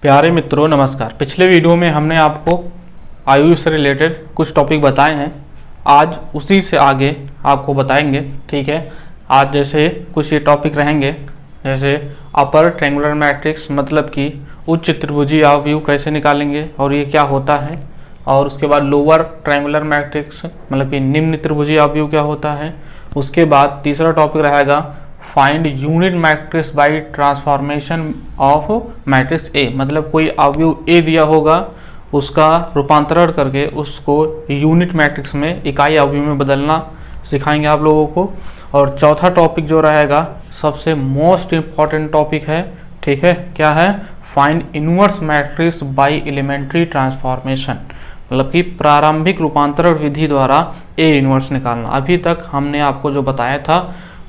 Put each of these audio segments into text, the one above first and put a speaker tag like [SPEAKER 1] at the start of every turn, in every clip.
[SPEAKER 1] प्यारे मित्रों नमस्कार। पिछले वीडियो में हमने आपको आयु से रिलेटेड कुछ टॉपिक बताए हैं। आज उसी से आगे आपको बताएंगे। ठीक है, आज जैसे कुछ ये टॉपिक रहेंगे, जैसे अपर ट्रायंगुलर मैट्रिक्स मतलब कि उच्च त्रिभुजीय आव्यूह कैसे निकालेंगे और ये क्या होता है, और उसके बाद लोअर ट्रायंगुलर मैट्रिक्स मतलब कि निम्न त्रिभुजीय आव्यूह क्या होता है। उसके बाद तीसरा टॉपिक रहेगा find unit matrix bye transformation of matrix A, मतलब कोई अवयव ए दिया होगा उसका रूपांतरण करके उसको यूनिट मैट्रिक्स में, इकाई अवयव में बदलना सिखाएंगे आप लोगों को। और चौथा टॉपिक जो रहेगा सबसे मोस्ट इम्पॉर्टेंट टॉपिक है, ठीक है, क्या है, find inverse matrix by elementary transformation, मतलब कि प्रारंभिक रूपांतरण विधि द्वारा ए इनवर्स निकालना। अभी तक हमने आपको जो बताया था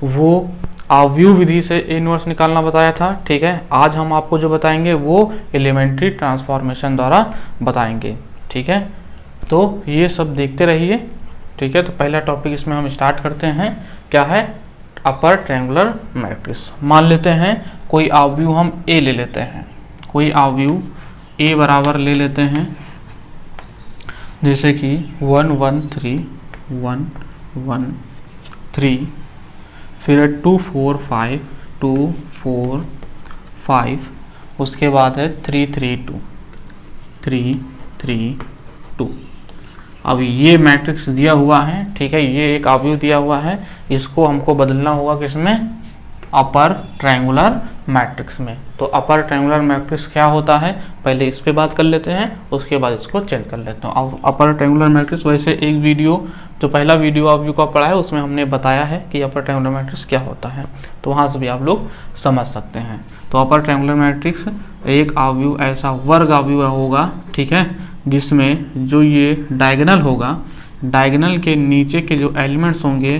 [SPEAKER 1] वो अवयव विधि से ए इनवर्स निकालना बताया था। ठीक है, आज हम आपको जो बताएंगे वो एलिमेंट्री ट्रांसफॉर्मेशन द्वारा बताएंगे। ठीक है, तो ये सब देखते रहिए। ठीक है, तो पहला टॉपिक इसमें हम स्टार्ट करते हैं, क्या है, अपर ट्रायंगुलर मैट्रिक्स। मान लेते हैं कोई अवयव हम ए ले लेते हैं, कोई अवयव ए बराबर ले लेते हैं, जैसे कि 1 1 3 1 1 3, फिर 2 4 5 2 4 5, उसके बाद है 3 3 2 3 3 2। अब ये मैट्रिक्स दिया हुआ है, ठीक है, ये एक अवयव दिया हुआ है, इसको हमको बदलना होगा किसमें, अपर ट्रायंगुलर मैट्रिक्स में। तो अपर ट्रायंगुलर मैट्रिक्स क्या होता है, पहले इस पे बात कर लेते हैं, उसके बाद इसको चेंज कर लेते हैं। अब अपर ट्रायंगुलर मैट्रिक्स, वैसे एक वीडियो जो पहला वीडियो आप का पढ़ा है उसमें हमने बताया है कि अपर ट्रायंगुलर मैट्रिक्स क्या होता है, तो वहाँ से भी आप लोग समझ सकते हैं। तो अपर ट्रायंगुलर मैट्रिक्स एक अवयव ऐसा वर्ग अवयव होगा, ठीक है, जिसमें जो ये डायगोनल होगा, डायगोनल के नीचे के जो एलिमेंट्स होंगे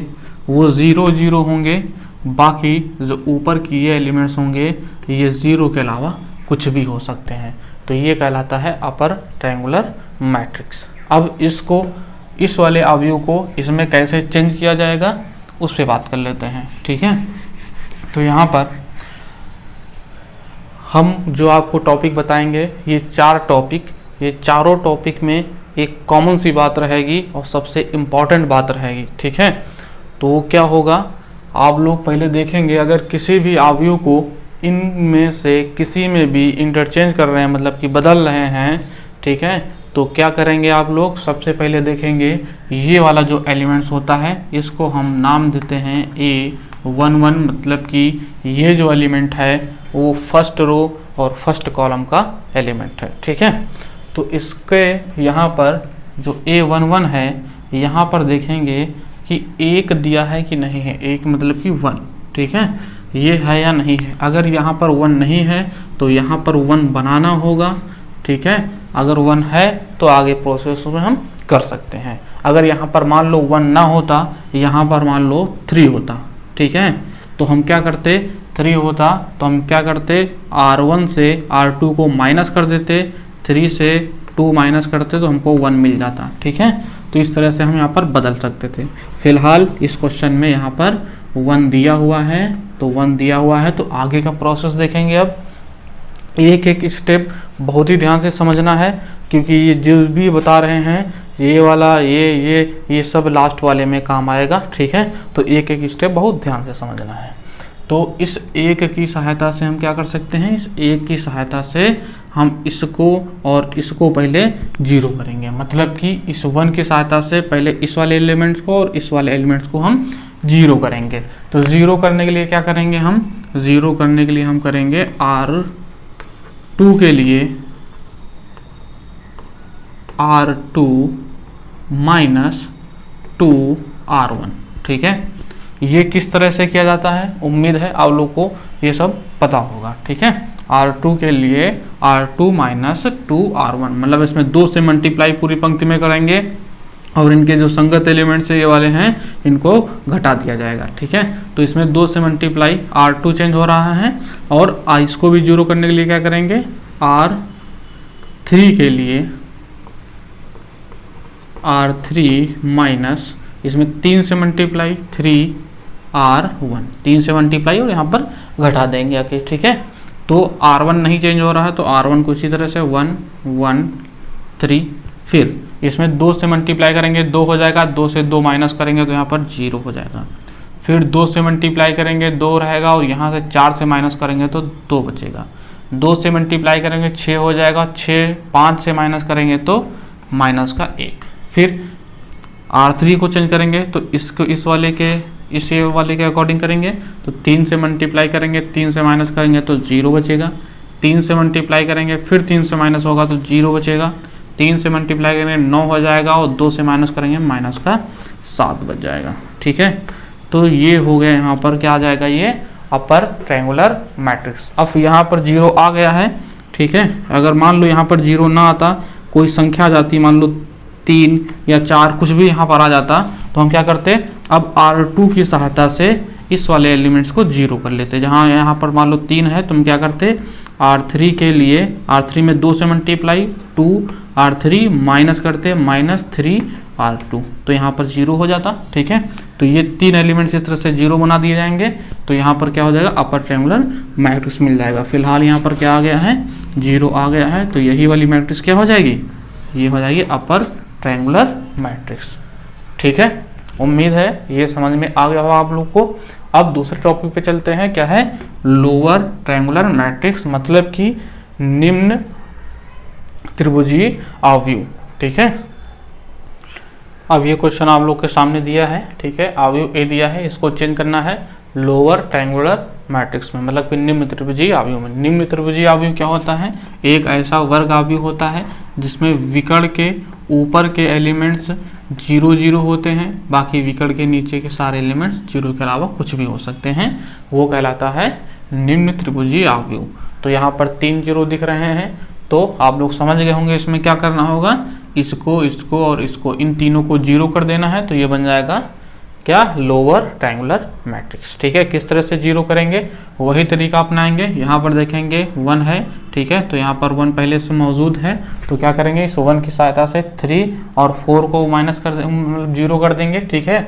[SPEAKER 1] वो 0 0 होंगे, बाकी जो ऊपर की ये एलिमेंट्स होंगे ये 0 के अलावा कुछ भी हो सकते हैं। तो ये कहलाता है अपर ट्रायंगुलर मैट्रिक्स। अब इसको, इस वाले अवयव को इसमें कैसे चेंज किया जाएगा उस पर बात कर लेते हैं। ठीक है, तो यहाँ पर हम जो आपको टॉपिक बताएंगे ये 4 टॉपिक, ये चारों टॉपिक में एक कॉमन सी बात रहेगी और सबसे इम्पॉर्टेंट बात रहेगी। ठीक है, तो वो क्या होगा, आप लोग पहले देखेंगे अगर किसी भी अवयव को इनमें से किसी में भी इंटरचेंज कर रहे हैं, मतलब कि बदल रहे हैं, ठीक है, तो क्या करेंगे आप लोग, सबसे पहले देखेंगे ये वाला जो एलिमेंट्स होता है इसको हम नाम देते हैं A11, मतलब कि ये जो एलिमेंट है वो फर्स्ट रो और फर्स्ट कॉलम का एलिमेंट है। ठीक है, तो इसके यहाँ पर जो A11 है, यहाँ पर देखेंगे कि एक दिया है कि नहीं है, एक मतलब कि 1, ठीक है, ये है या नहीं है। अगर यहाँ पर 1 नहीं है तो यहाँ पर 1 बनाना होगा, ठीक है, अगर 1 है तो आगे प्रोसेस में हम कर सकते हैं। अगर यहाँ पर मान लो 1 ना होता, यहाँ पर मान लो 3 होता, ठीक है, तो हम क्या करते, 3 होता तो हम क्या करते, R1 से R2 को माइनस कर देते, 3 से 2 माइनस करते तो हमको 1 मिल जाता। ठीक है, तो इस तरह से हम यहाँ पर बदल सकते थे। फिलहाल इस क्वेश्चन में यहाँ पर 1 दिया हुआ है, तो 1 दिया हुआ है, तो आगे का प्रोसेस देखेंगे। अब एक एक स्टेप बहुत ही ध्यान से समझना है, क्योंकि ये जो भी बता रहे हैं ये वाला ये सब लास्ट वाले में काम आएगा। ठीक है, तो एक एक स्टेप बहुत ध्यान से समझना है। तो इस एक की सहायता से हम क्या कर सकते हैं, इस एक की सहायता से हम इसको और इसको पहले 0 करेंगे, मतलब कि इस 1 की सहायता से पहले इस वाले एलिमेंट्स को और इस वाले एलिमेंट्स को हम 0 करेंगे। तो 0 करने के लिए क्या करेंगे, हम 0 करने के लिए हम करेंगे R2 के लिए R2 माइनस 2R1। ठीक है, ये किस तरह से किया जाता है, उम्मीद है आप लोग को ये सब पता होगा। ठीक है, R2 के लिए R2 माइनस 2R1, मतलब इसमें 2 से मल्टीप्लाई पूरी पंक्ति में करेंगे और इनके जो संगत एलिमेंट्स ये वाले हैं इनको घटा दिया जाएगा। ठीक है, तो इसमें 2 से मल्टीप्लाई R2 चेंज हो रहा है, और इसको भी 0 करने के लिए क्या करेंगे, R3 के लिए R3 माइनस, इसमें 3 से मल्टीप्लाई 3R1, 3 से मल्टीप्लाई और यहाँ पर घटा देंगे आके। ठीक है, तो R1 नहीं चेंज हो रहा है, तो R1 को इसी तरह से 1 1 3, फिर इसमें 2 से मल्टीप्लाई करेंगे 2 हो जाएगा, 2 से 2 माइनस करेंगे तो यहाँ पर 0 हो जाएगा। फिर 2 से मल्टीप्लाई करेंगे 2 रहेगा, और यहाँ से 4 से माइनस करेंगे तो 2 बचेगा। 2 से मल्टीप्लाई करेंगे 6 हो जाएगा, 6 5 से माइनस करेंगे तो माइनस का 1। फिर R3 को चेंज करेंगे तो इसको इस वाले के अकॉर्डिंग करेंगे, तो 3 से मल्टीप्लाई करेंगे 3 से माइनस करेंगे तो 0 बचेगा। 3 से मल्टीप्लाई करेंगे फिर 3 से माइनस होगा तो 0 बचेगा। 3 से मल्टीप्लाई करेंगे 9 हो जाएगा, और 2 से माइनस करेंगे माइनस का 7 बच जाएगा। ठीक है, तो ये हो गया यहाँ पर क्या आ जाएगा, ये अपर ट्रायंगुलर मैट्रिक्स। अब यहाँ पर 0 आ गया है। ठीक है, अगर मान लो यहाँ पर 0 ना आता, कोई संख्या आ जाती, मान लो 3 या 4 कुछ भी यहाँ पर आ जाता, तो हम क्या करते, अब R2 की सहायता से इस वाले एलिमेंट्स को 0 कर लेते। जहाँ यहाँ पर मान लो 3 है, तो हम क्या करते, R3 के लिए R3 में 2 से मल्टीप्लाई 2 R3 माइनस करते -3 R2, तो यहाँ पर 0 हो जाता। ठीक है, तो ये 3 एलिमेंट्स इस तरह से 0 बना दिए जाएंगे, तो यहाँ पर क्या हो जाएगा, अपर ट्रायंगुलर मैट्रिक्स मिल जाएगा। फिलहाल यहाँ पर क्या आ गया है, 0 आ गया है, तो यही वाली मैट्रिक्स क्या हो जाएगी, ये हो जाएगी अपर ट्रायंगुलर मैट्रिक्स। ठीक है, उम्मीद है ये समझ में आ गया होगा आप लोग को। अब दूसरे टॉपिक पे चलते हैं, क्या है, लोअर ट्रायंगुलर मैट्रिक्स, मतलब कि निम्न त्रिभुजीय आव्यूह। ठीक है, अब ये क्वेश्चन आप लोग के सामने दिया है। ठीक है, आव्यूह ए दिया है, इसको चेंज करना है लोअर ट्रायंगुलर मैट्रिक्स में, मतलब कि निम्न त्रिभुजीय आव्यूह में। निम्न त्रिभुजीय आव्यूह क्या होता है, एक ऐसा वर्ग आव्यूह होता है जिसमें विकर्ण के ऊपर के एलिमेंट्स 0 0 होते हैं, बाकी विकर्ण के नीचे के सारे एलिमेंट्स 0 के अलावा कुछ भी हो सकते हैं, वो कहलाता है निम्न त्रिभुजीय आव्यूह। तो यहाँ पर 3 0 दिख रहे हैं, तो आप लोग समझ गए होंगे इसमें क्या करना होगा, इसको इसको और इसको, इन तीनों को 0 कर देना है, तो ये बन जाएगा क्या, लोअर ट्रायंगुलर मैट्रिक्स। ठीक है, किस तरह से 0 करेंगे, वही तरीका अपनाएंगे। यहाँ पर देखेंगे 1 है, ठीक है, तो यहाँ पर 1 पहले से मौजूद है, तो क्या करेंगे, इस 1 की सहायता से 3 और 4 को माइनस कर 0 कर देंगे। ठीक है,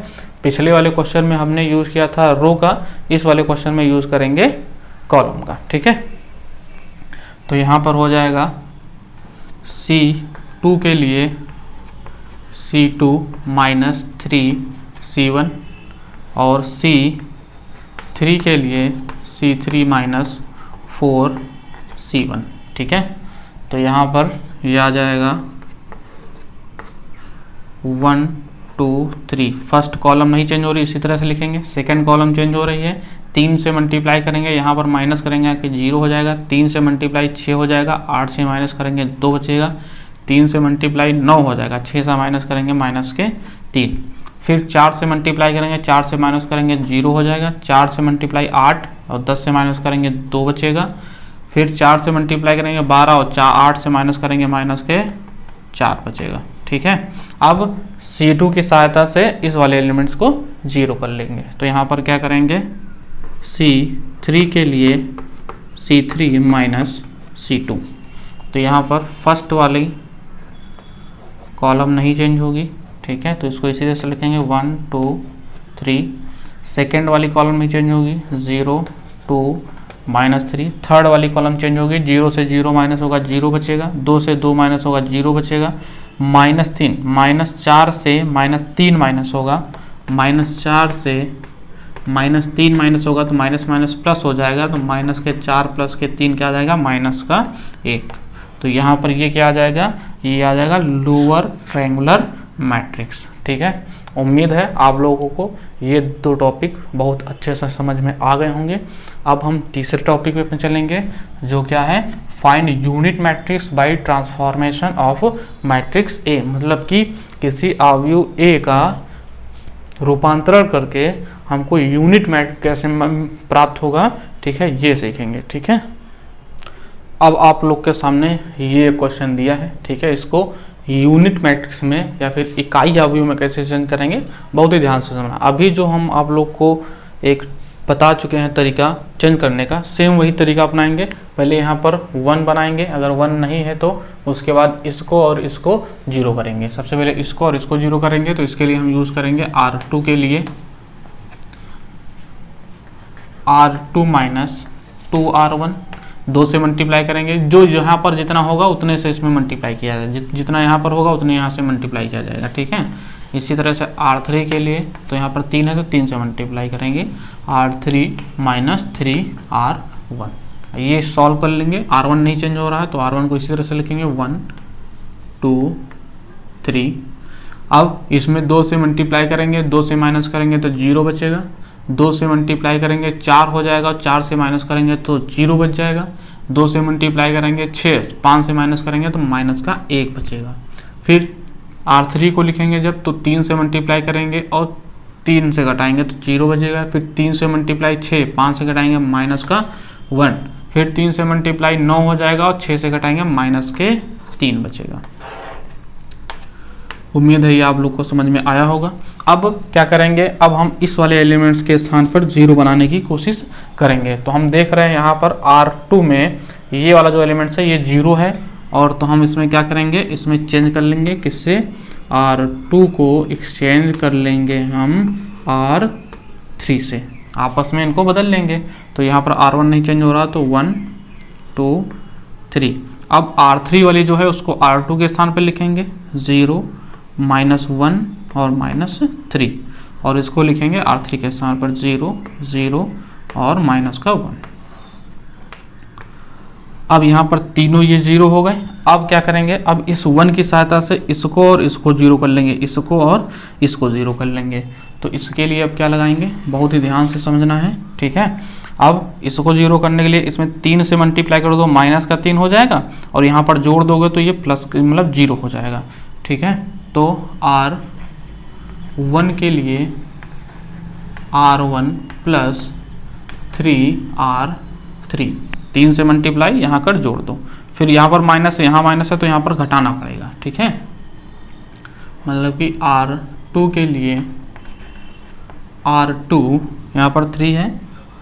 [SPEAKER 1] पिछले वाले क्वेश्चन में हमने यूज किया था रो का, इस वाले क्वेश्चन में यूज करेंगे कॉलम का। ठीक है, तो यहाँ पर हो जाएगा C2 के लिए C2 -3 C1, और C3 के लिए C3 -4 C1। ठीक है, तो यहाँ पर ये आ जाएगा 1 2 3, फर्स्ट कॉलम नहीं चेंज हो रही, इसी तरह से लिखेंगे। सेकंड कॉलम चेंज हो रही है, 3 से मल्टीप्लाई करेंगे, यहाँ पर माइनस करेंगे कि 0 हो जाएगा। 3 से मल्टीप्लाई 6 हो जाएगा, 8 से माइनस करेंगे 2 बचेगा। 3 से मल्टीप्लाई 9 हो जाएगा, 6 से माइनस करेंगे माइनस के 3। फिर 4 से मल्टीप्लाई करेंगे, 4 से माइनस करेंगे 0 हो जाएगा। 4 से मल्टीप्लाई 8 और 10 से माइनस करेंगे 2 बचेगा। फिर 4 से मल्टीप्लाई करेंगे 12 और 8 से माइनस करेंगे माइनस के 4 बचेगा। ठीक है, अब C2 की सहायता से इस वाले एलिमेंट्स को 0 कर लेंगे। तो यहाँ पर क्या करेंगे, C3 के लिए C3 -C2, तो यहाँ पर फर्स्ट वाली कॉलम नहीं चेंज होगी। ठीक है, तो इसको इसी तरह से लिखेंगे 1 2 3। सेकेंड वाली कॉलम नहीं चेंज होगी, 0 2 -3। थर्ड वाली कॉलम चेंज होगी, 0 से 0 माइनस होगा 0 बचेगा। 2 से 2 माइनस होगा 0 बचेगा। -3, -4 से -3 माइनस होगा, -4 से -3 माइनस होगा तो माइनस माइनस प्लस हो जाएगा, तो माइनस के 4 प्लस के 3 क्या आ जाएगा, माइनस का 1। तो यहाँ पर ये क्या आ जाएगा, ये आ जाएगा लोअर ट्रायंगुलर मैट्रिक्स। ठीक है, उम्मीद है आप लोगों को ये 2 टॉपिक बहुत अच्छे से समझ में आ गए होंगे। अब हम तीसरे टॉपिक पे चलेंगे, जो क्या है, find unit matrix bye transformation of matrix A, मतलब कि किसी आव्यूह ए का रूपांतरण करके हमको यूनिट मैट्रिक्स कैसे प्राप्त होगा। ठीक है, ये सीखेंगे। ठीक है, अब आप लोग के सामने ये क्वेश्चन दिया है। ठीक है, इसको यूनिट मैट्रिक्स में या फिर इकाई आव्यूह में कैसे चेंज करेंगे, बहुत ही ध्यान से समझना। अभी जो हम आप लोग को एक बता चुके हैं तरीका चेंज करने का, सेम वही तरीका अपनाएंगे। पहले यहाँ पर 1 बनाएंगे, अगर 1 नहीं है तो उसके बाद इसको और इसको 0 करेंगे। सबसे पहले इसको और इसको 0 करेंगे, तो इसके लिए हम यूज़ करेंगे R2 के लिए R2 -2R1, 2 से मल्टीप्लाई करेंगे, जो यहाँ पर जितना होगा उतने से इसमें मल्टीप्लाई किया जाएगा, जितना यहाँ पर होगा उतने यहाँ से मल्टीप्लाई किया जाएगा, ठीक है। इसी तरह से R3 के लिए तो यहाँ पर 3 है तो 3 से मल्टीप्लाई करेंगे, R3 माइनस 3R1। ये सॉल्व कर लेंगे, R1 नहीं चेंज हो रहा है तो R1 को इसी तरह से लिखेंगे 1 2 3। अब इसमें 2 से मल्टीप्लाई करेंगे, 2 से माइनस करेंगे तो 0 बचेगा, 2 से मल्टीप्लाई करेंगे 4 हो जाएगा, 4 से माइनस करेंगे तो 0 बच जाएगा, 2 से मल्टीप्लाई करेंगे 6, 5 से माइनस करेंगे तो माइनस का 1 बचेगा। फिर R3 को लिखेंगे जब तो 3 से मल्टीप्लाई करेंगे और 3 से घटाएंगे तो 0 बचेगा। फिर 3 से मल्टीप्लाई 6, 5 से घटाएंगे माइनस का 1। फिर 3 से मल्टीप्लाई 9 हो जाएगा और 6 से घटाएंगे माइनस के 3 बचेगा। उम्मीद है ये आप लोग को समझ में आया होगा। अब क्या करेंगे, अब हम इस वाले एलिमेंट्स के स्थान पर 0 बनाने की कोशिश करेंगे। तो हम देख रहे हैं यहाँ पर R2 में ये वाला जो एलिमेंट्स है ये 0 है, और तो हम इसमें क्या करेंगे, इसमें चेंज कर लेंगे किससे, R2 को एक्सचेंज कर लेंगे हम R3 से, आपस में इनको बदल लेंगे। तो यहाँ पर R1 नहीं चेंज हो रहा तो 1 2 3। अब R3 वाली जो है उसको R2 के स्थान पर लिखेंगे 0 -1 और -3, और इसको लिखेंगे R3 के स्थान पर 0 0 और माइनस का 1। अब यहाँ पर तीनों ये 0 हो गए। अब क्या करेंगे, अब इस 1 की सहायता से इसको और इसको 0 कर लेंगे, इसको और इसको 0 कर लेंगे। तो इसके लिए अब क्या लगाएंगे, बहुत ही ध्यान से समझना है, ठीक है। अब इसको 0 करने के लिए इसमें 3 से मल्टीप्लाई कर दो, माइनस का 3 हो जाएगा, और यहाँ पर जोड़ दोगे तो ये प्लस मतलब 0 हो जाएगा, ठीक है। तो R1 के लिए R1 प्लस 3R3, 3 से मल्टीप्लाई यहाँ कर जोड़ दो, फिर यहाँ पर माइनस है, यहाँ माइनस है तो यहाँ पर घटाना पड़ेगा, ठीक है। मतलब कि R2 के लिए R2 यहाँ पर 3 है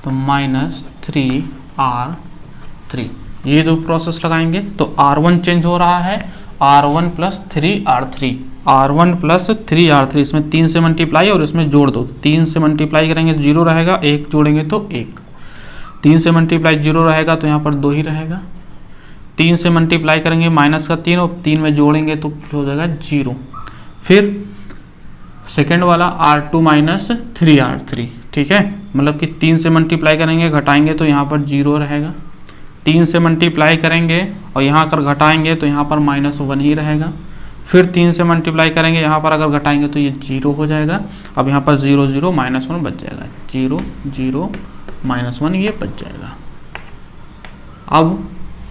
[SPEAKER 1] तो -3R3, ये दो प्रोसेस लगाएंगे। तो R1 चेंज हो रहा है, R1 plus 3R3, R1 plus 3R3, इसमें 3 से मल्टीप्लाई और इसमें जोड़ दो, 3 से मल्टीप्लाई करेंगे 0 रहेगा, 1 जोड़ेंगे तो 1, 3 से मल्टीप्लाई 0 रहेगा तो यहाँ पर 2 ही रहेगा, 3 से मल्टीप्लाई करेंगे माइनस का 3 और 3 में जोड़ेंगे तो हो जाएगा 0। फिर सेकेंड वाला R2 माइनस 3R3, ठीक है, मतलब कि 3 से मल्टीप्लाई करेंगे घटाएंगे तो यहाँ पर 0 रहेगा, 3 से मल्टीप्लाई करेंगे और यहाँ कर घटाएंगे तो यहाँ पर -1 ही रहेगा। फिर 3 से मल्टीप्लाई करेंगे, यहाँ पर अगर घटाएंगे तो ये 0 हो जाएगा। अब यहाँ पर 0 0 -1 बच जाएगा, 0 0 -1 ये बच जाएगा। अब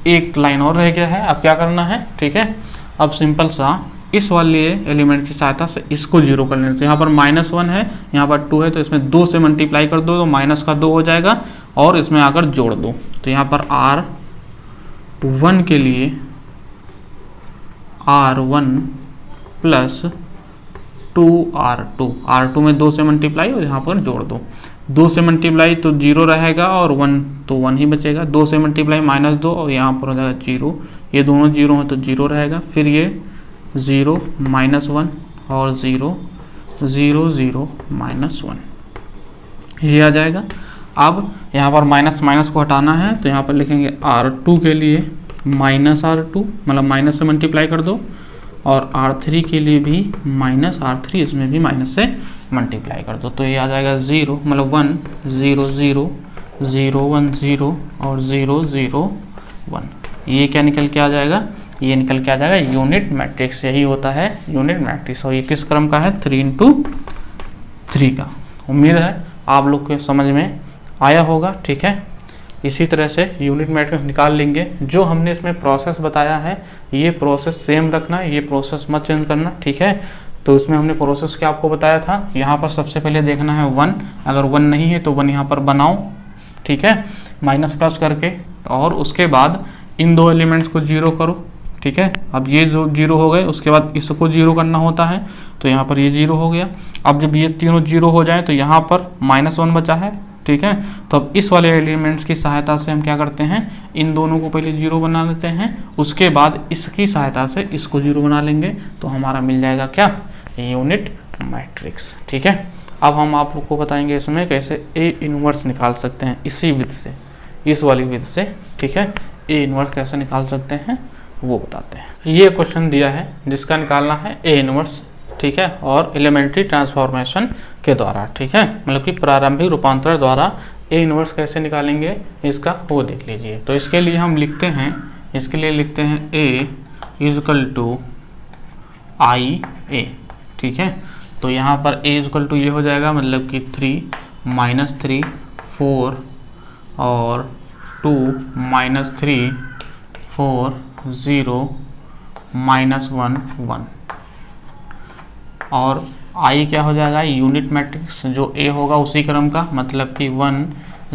[SPEAKER 1] एक लाइन और रह गया है, अब क्या करना है, ठीक है। अब सिंपल सा इस वाले एलिमेंट की सहायता से इसको 0 कर लेना। तो यहाँ पर -1 है, यहाँ पर 2 है, तो इसमें 2 से मल्टीप्लाई कर दो तो माइनस का 2 हो जाएगा, और इसमें आकर जोड़ दो। तो यहाँ पर R1 के लिए R1 प्लस 2R2, R2 में 2 से मल्टीप्लाई और यहाँ पर जोड़ दो, 2 से मल्टीप्लाई तो 0 रहेगा और 1 तो 1 ही बचेगा, 2 से मल्टीप्लाई -2 और यहाँ पर हो जाएगा 0, ये दोनों 0 हैं तो 0 रहेगा। फिर ये 0 -1 और 0 0 0 -1 ये आ जाएगा। अब यहाँ पर माइनस माइनस को हटाना है तो यहाँ पर लिखेंगे R2 के लिए -R2, मतलब माइनस से मल्टीप्लाई कर दो, और R3 के लिए भी -R3, इसमें भी माइनस से मल्टीप्लाई कर दो। तो ये आ जाएगा 0 मतलब 1 0 0 0 1 0 और 0 0 1। ये क्या निकल के आ जाएगा, ये निकल के आ जाएगा यूनिट मैट्रिक्स। यही होता है यूनिट मैट्रिक्स, और ये किस क्रम का है, 3 × 3 का। उम्मीद है आप लोग को समझ में आया होगा, ठीक है। इसी तरह से यूनिट मैट्रिक्स निकाल लेंगे। जो हमने इसमें प्रोसेस बताया है ये प्रोसेस सेम रखना, ये प्रोसेस मत चेंज करना, ठीक है। तो इसमें हमने प्रोसेस क्या आपको बताया था, यहाँ पर सबसे पहले देखना है 1, अगर 1 नहीं है तो 1 यहाँ पर बनाओ, ठीक है, माइनस प्लस करके, और उसके बाद इन दो एलिमेंट्स को 0 करो, ठीक है। अब ये जो 0 हो गए उसके बाद इसको 0 करना होता है, तो यहाँ पर ये 0 हो गया। अब जब ये तीनों 0 हो जाए तो यहाँ पर -1 बचा है, ठीक है। तो अब इस वाले एलिमेंट्स की सहायता से हम क्या करते हैं, इन दोनों को पहले 0 बना लेते हैं, उसके बाद इसकी सहायता से इसको 0 बना लेंगे, तो हमारा मिल जाएगा क्या, यूनिट मैट्रिक्स, ठीक है। अब हम आप लोग को बताएंगे इसमें कैसे A इनवर्स निकाल सकते हैं इसी विधि से। इस वाली विधि से, ठीक है। ए इनवर्स कैसे निकाल सकते हैं वो बताते हैं। ये क्वेश्चन दिया है जिसका निकालना है ए इनवर्स, ठीक है, और एलिमेंट्री ट्रांसफॉर्मेशन के द्वारा, ठीक है, मतलब कि प्रारंभिक रूपांतरण द्वारा ए इनवर्स कैसे निकालेंगे इसका वो देख लीजिए। तो इसके लिए हम लिखते हैं, इसके लिए लिखते हैं ए इजकल टू आई ए, ठीक है। तो यहाँ पर ए इजकल टू ये हो जाएगा, मतलब कि 3 माइनस 3 4 और 2 माइनस 3 4 0 माइनस 1 1, और आई क्या हो जाएगा, यूनिट मैट्रिक्स जो ए होगा उसी क्रम का, मतलब कि 1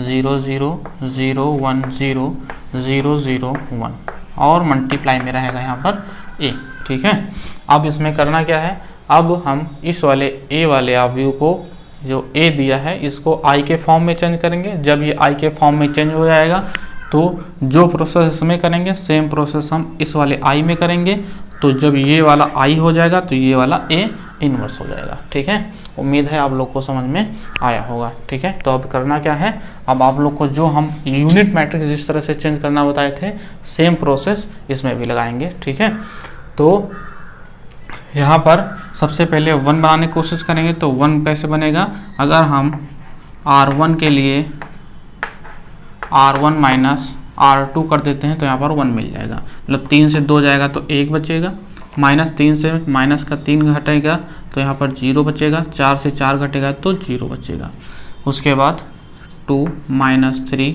[SPEAKER 1] 0 0 0 1 0 0 0 1, और मल्टीप्लाई में रहेगा यहाँ पर ए, ठीक है। अब इसमें करना क्या है, अब हम इस वाले ए वाले अवयव को जो ए दिया है इसको आई के फॉर्म में चेंज करेंगे। जब ये आई के फॉर्म में चेंज हो जाएगा तो जो प्रोसेस इसमें करेंगे सेम प्रोसेस हम इस वाले आई में करेंगे। तो जब ये वाला आई हो जाएगा तो ये वाला ए इनवर्स हो जाएगा, ठीक है। उम्मीद है आप लोग को समझ में आया होगा, ठीक है। तो अब करना क्या है, अब आप लोग को जो हम यूनिट मैट्रिक्स जिस तरह से चेंज करना बताए थे सेम प्रोसेस इसमें भी लगाएंगे, ठीक है। तो यहाँ पर सबसे पहले 1 बनाने की कोशिश करेंगे। तो 1 कैसे बनेगा, अगर हम R1 के लिए R1 माइनस R2 कर देते हैं तो यहाँ पर 1 मिल जाएगा, मतलब 3 से 2 जाएगा तो 1 बचेगा, माइनस 3 से माइनस का 3 घटेगा तो यहाँ पर 0 बचेगा, 4 से 4 घटेगा तो 0 बचेगा। उसके बाद 2 माइनस 3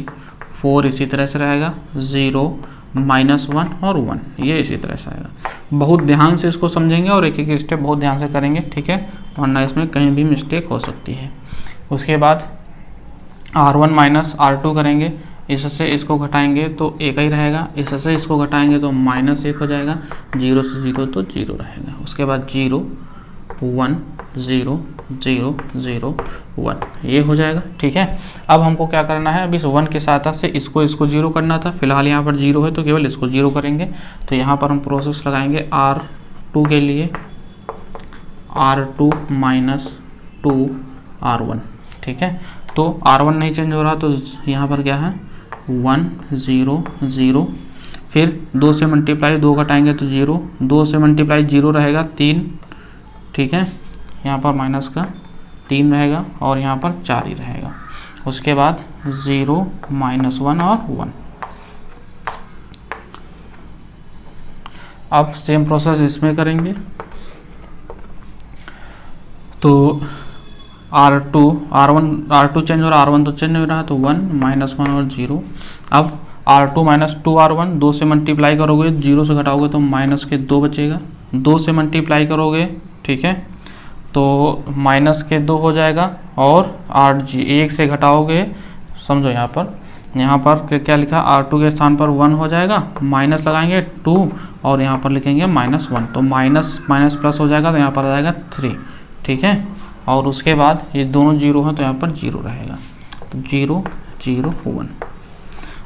[SPEAKER 1] 4 इसी तरह से रहेगा, 0 माइनस 1 और 1 ये इसी तरह से आएगा। बहुत ध्यान से इसको समझेंगे और एक एक स्टेप बहुत ध्यान से करेंगे, ठीक है, वरना इसमें कहीं भी मिस्टेक हो सकती है। उसके बाद R1 माइनस R2 करेंगे, इससे इसको घटाएंगे तो एक ही रहेगा, इससे इसको घटाएंगे तो -1 हो जाएगा, 0 से 0 तो 0 रहेगा। उसके बाद 0 1 0 0 0 1 ये हो जाएगा, ठीक है। अब हमको क्या करना है, अब इस 1 की सहायता से इसको 0 करना था। फिलहाल यहाँ पर 0 है तो केवल इसको 0 करेंगे। तो यहाँ पर हम प्रोसेस लगाएंगे R2 के लिए R2 माइनस 2 R1, ठीक है। तो R1 नहीं चेंज हो रहा तो यहाँ पर क्या है 1 0 0, फिर 2 से मल्टीप्लाई 2 घटाएंगे तो 0, 2 से मल्टीप्लाई 0 रहेगा 3, ठीक है, यहाँ पर माइनस का 3 रहेगा और यहाँ पर 4 ही रहेगा। उसके बाद 0 माइनस 1 और 1। अब सेम प्रोसेस इसमें करेंगे। तो R2 चेंज हो रहा, R1 तो चेंज हो रहा है तो 1 माइनस 1 और 0। अब R2 माइनस 2 R1 2 से मल्टीप्लाई करोगे 0 से घटाओगे तो माइनस के 2 बचेगा, 2 से मल्टीप्लाई करोगे, ठीक है, तो माइनस के 2 हो जाएगा, और 1 से घटाओगे, समझो यहाँ पर क्या लिखा, R2 के स्थान पर 1 हो जाएगा, माइनस लगाएंगे 2 और यहाँ पर लिखेंगे -1, तो माइनस माइनस प्लस हो जाएगा तो यहाँ पर आ जाएगा 3, ठीक है। और उसके बाद ये दोनों 0 हैं तो यहाँ पर 0 रहेगा, तो 0 0 1।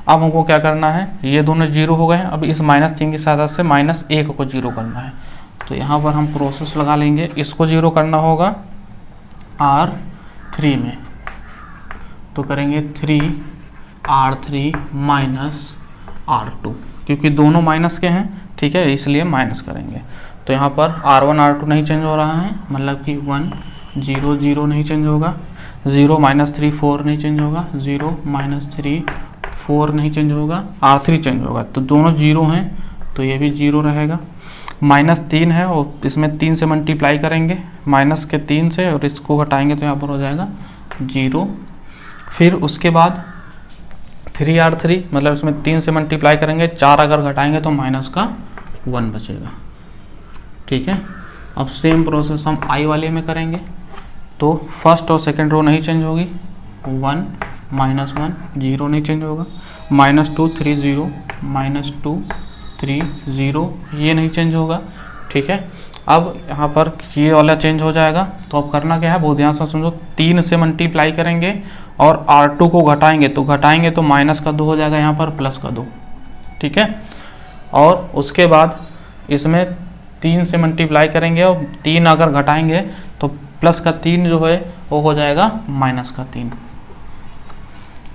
[SPEAKER 1] अब हमको क्या करना है, ये दोनों 0 हो गए हैं, अब इस -3 की सहायता से -1 को 0 करना है। तो यहाँ पर हम प्रोसेस लगा लेंगे, इसको 0 करना होगा R3 में, तो करेंगे 3 R3 माइनस R2, क्योंकि दोनों माइनस के हैं, ठीक है, इसलिए माइनस करेंगे। तो यहाँ पर R1 R2 नहीं चेंज हो रहा है, मतलब कि 1 0 0 नहीं चेंज होगा, 0 माइनस 3 4 नहीं चेंज होगा, 0 माइनस 3 4 नहीं चेंज होगा, R3 चेंज होगा। तो दोनों 0 हैं तो ये भी 0 रहेगा। -3 है और इसमें 3 से मल्टीप्लाई करेंगे, माइनस के 3 से, और इसको घटाएंगे तो यहाँ पर हो जाएगा 0। फिर उसके बाद 3R3, मतलब इसमें 3 से मल्टीप्लाई करेंगे, 4 अगर घटाएंगे तो माइनस का 1 बचेगा, ठीक है। अब सेम प्रोसेस हम आई वाले में करेंगे। तो फर्स्ट और सेकंड रो नहीं चेंज होगी, 1 माइनस 1 0 नहीं चेंज होगा, -2 3 0 -2 3 0 ये नहीं चेंज होगा, ठीक है। अब यहाँ पर ये वाला चेंज हो जाएगा। तो अब करना क्या है, बहुत ध्यान से समझो, 3 से मल्टीप्लाई करेंगे और R2 को घटाएंगे तो माइनस का 2 हो जाएगा, यहाँ पर प्लस का 2, ठीक है। और उसके बाद इसमें 3 से मल्टीप्लाई करेंगे और 3 अगर घटाएंगे तो प्लस का 3 जो है वो हो जाएगा माइनस का 3।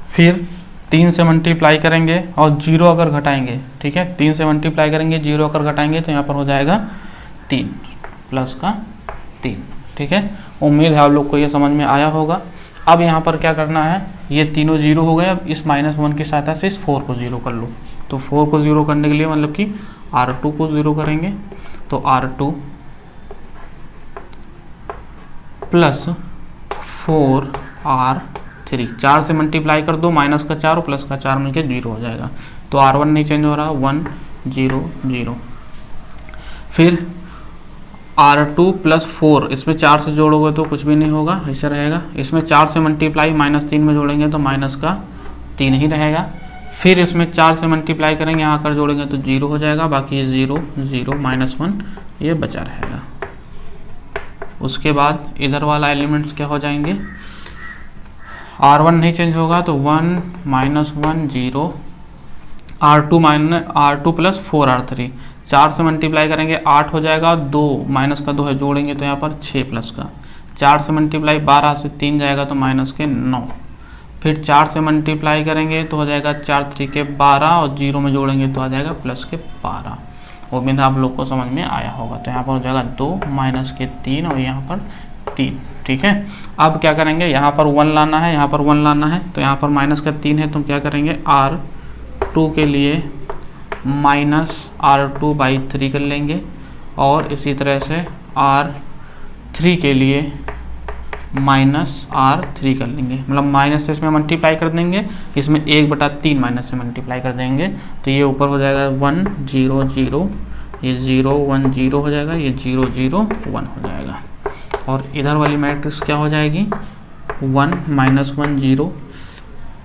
[SPEAKER 1] फिर 3 से मल्टीप्लाई करेंगे और 0 अगर घटाएंगे, ठीक है, 3 से मल्टीप्लाई करेंगे, 0 अगर घटाएंगे तो यहाँ पर हो जाएगा 3 प्लस का 3, ठीक है। उम्मीद है आप लोग को ये समझ में आया होगा। अब यहाँ पर क्या करना है, ये तीनों 0 हो गए। अब इस -1 की सहायता से इस 4 को 0 कर लो। तो 4 को 0 करने के लिए मतलब कि R2 को 0 करेंगे, तो R2 प्लस 4R3, 4 से मल्टीप्लाई कर दो, माइनस का 4 और प्लस का 4 मिलके 0 हो जाएगा। तो R1 नहीं चेंज हो रहा, 1 0 0। फिर R2 प्लस 4, इसमें 4 से जोड़ोगे तो कुछ भी नहीं होगा, ऐसा रहेगा। इसमें 4 से मल्टीप्लाई -3 में जोड़ेंगे तो माइनस का 3 ही रहेगा। फिर इसमें 4 से मल्टीप्लाई करेंगे, यहाँ कर जोड़ेंगे तो 0 हो जाएगा, बाकी 0 0 -1 ये बचा रहेगा। उसके बाद इधर वाला एलिमेंट्स क्या हो जाएंगे, R1 नहीं चेंज होगा तो 1 -1 0, R2 प्लस 4R3, 4 से मल्टीप्लाई करेंगे 8 हो जाएगा, 2 माइनस का 2 है जोड़ेंगे तो यहाँ पर 6 प्लस का, 4 से मल्टीप्लाई 12 से 3 जाएगा तो माइनस के 9। फिर 4 से मल्टीप्लाई करेंगे तो हो जाएगा 4 3 के 12 और 0 में जोड़ेंगे तो आ जाएगा प्लस के 12। उम्मीद आप लोग को समझ में आया होगा। तो यहाँ पर हो जाएगा 2 माइनस के 3 और यहाँ पर 3, ठीक है। अब क्या करेंगे, यहाँ पर 1 लाना है, यहाँ पर 1 लाना है, तो यहाँ पर माइनस का 3 है तो क्या करेंगे, R2 के लिए -R2/3 कर लेंगे और इसी तरह से R3 के लिए -R3 कर लेंगे। मतलब माइनस से इसमें मल्टीप्लाई कर देंगे, इसमें 1/3 माइनस से मल्टीप्लाई कर देंगे तो ये ऊपर हो जाएगा 1 0 0, ये 0 1 0 हो जाएगा, ये 0 0 1 हो जाएगा। और इधर वाली मैट्रिक्स क्या हो जाएगी, 1 -1 0,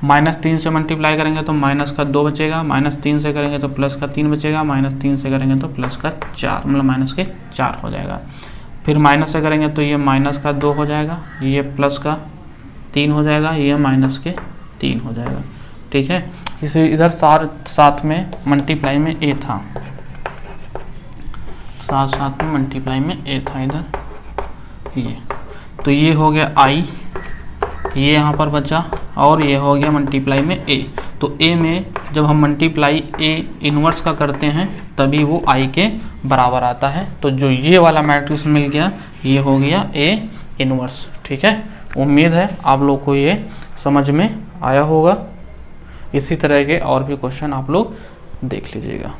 [SPEAKER 1] -3 से मल्टीप्लाई करेंगे तो माइनस का 2 बचेगा, -3 से करेंगे तो प्लस का 3 बचेगा, -3 से करेंगे तो प्लस का 4, मतलब माइनस के 4 हो जाएगा। फिर माइनस से करेंगे तो ये माइनस का 2 हो जाएगा, ये प्लस का 3 हो जाएगा, ये माइनस के 3 हो जाएगा, ठीक है। इसे इधर साथ में मल्टीप्लाई में a था, साथ में मल्टीप्लाई में a था इधर, ये तो ये हो गया I, ये यहाँ पर बचा, और ये हो गया मल्टीप्लाई में a। तो a में जब हम मल्टीप्लाई a इनवर्स का करते हैं तभी वो I के बराबर आता है। तो जो ये वाला मैट्रिक्स मिल गया ये हो गया a इनवर्स, ठीक है। उम्मीद है आप लोग को ये समझ में आया होगा। इसी तरह के और भी क्वेश्चन आप लोग देख लीजिएगा।